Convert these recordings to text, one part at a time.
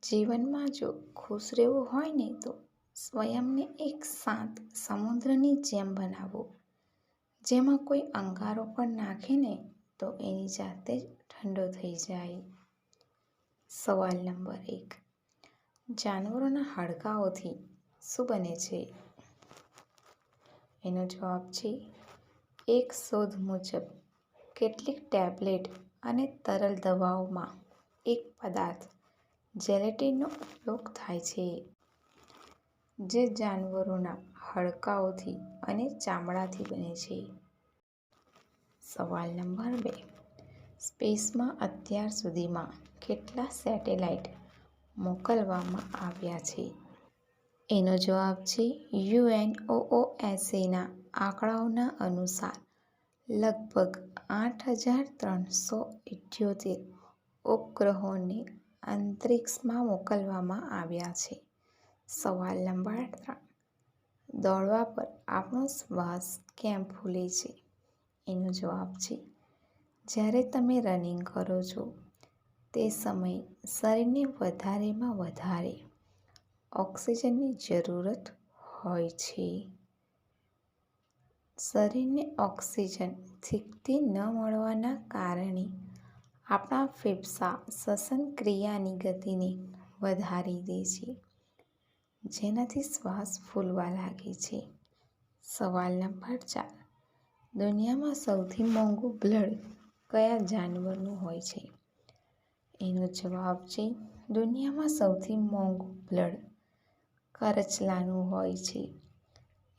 જીવનમાં જો ખુશ રહેવું હોય ને તો સ્વયંને એક શાંત સમુદ્રની જેમ બનાવો, જેમાં કોઈ અંગારો પણ નાખે ને તો એની જાતે જ ઠંડો થઈ જાય. સવાલ નંબર 1. જાનવરોના હાડકાંઓથી શું બને છે? એનો જવાબ છે એક શોધ મુજબ કેટલીક ટેબ્લેટ અને તરલ દવાઓમાં એક પદાર્થ જેલેટિનનો ઉપયોગ થાય છે, જે જાનવરોના હાડકાંઓથી અને ચામડાથી બને છે. સવાલ નંબર 2. સ્પેસમાં અત્યાર સુધીમાં કેટલા સેટેલાઇટ મોકલવામાં આવ્યા છે? એનો જવાબ છે UNOOSAના આંકડાઓના અનુસાર લગભગ 8,378 ઉપગ્રહોને અંતરિક્ષમાં મોકલવામાં આવ્યા છે. સવાલ નંબર 3. દોડવા પર આપણો શ્વાસ કેમ ફૂલે છે? એનો જવાબ છે જ્યારે તમે રનિંગ કરો છો તે સમયે શરીરને વધારેમાં વધારે ઓક્સિજનની જરૂરત હોય છે. શરીરને ઓક્સિજન ઠીકથી ન મળવાના કારણે આપણા ફેફસાં શ્વસન ક્રિયાની ગતિને વધારી દે છે, જેનાથી શ્વાસ ફૂલવા લાગે છે. સવાલ નંબર 4. દુનિયામાં સૌથી મોંઘું બ્લડ કયા જાનવરનું હોય છે? એનો જવાબ છે દુનિયામાં સૌથી મોંઘું બ્લડ કરચલાનું હોય છે.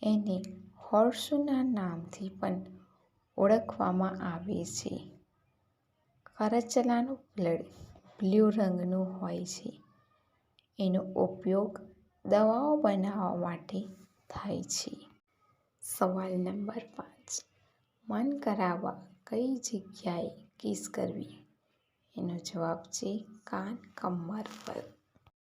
એને હોર્સના નામથી પણ ઓળખવામાં આવે છે. કરચલાનું બ્લડ બ્લુ રંગનું હોય છે. એનો ઉપયોગ દવાઓ બનાવવા માટે થાય છે. સવાલ નંબર 5. મન કરાવવા કઈ જગ્યાએ કિસ કરવી? એનો જવાબ છે કાન, કમર પર.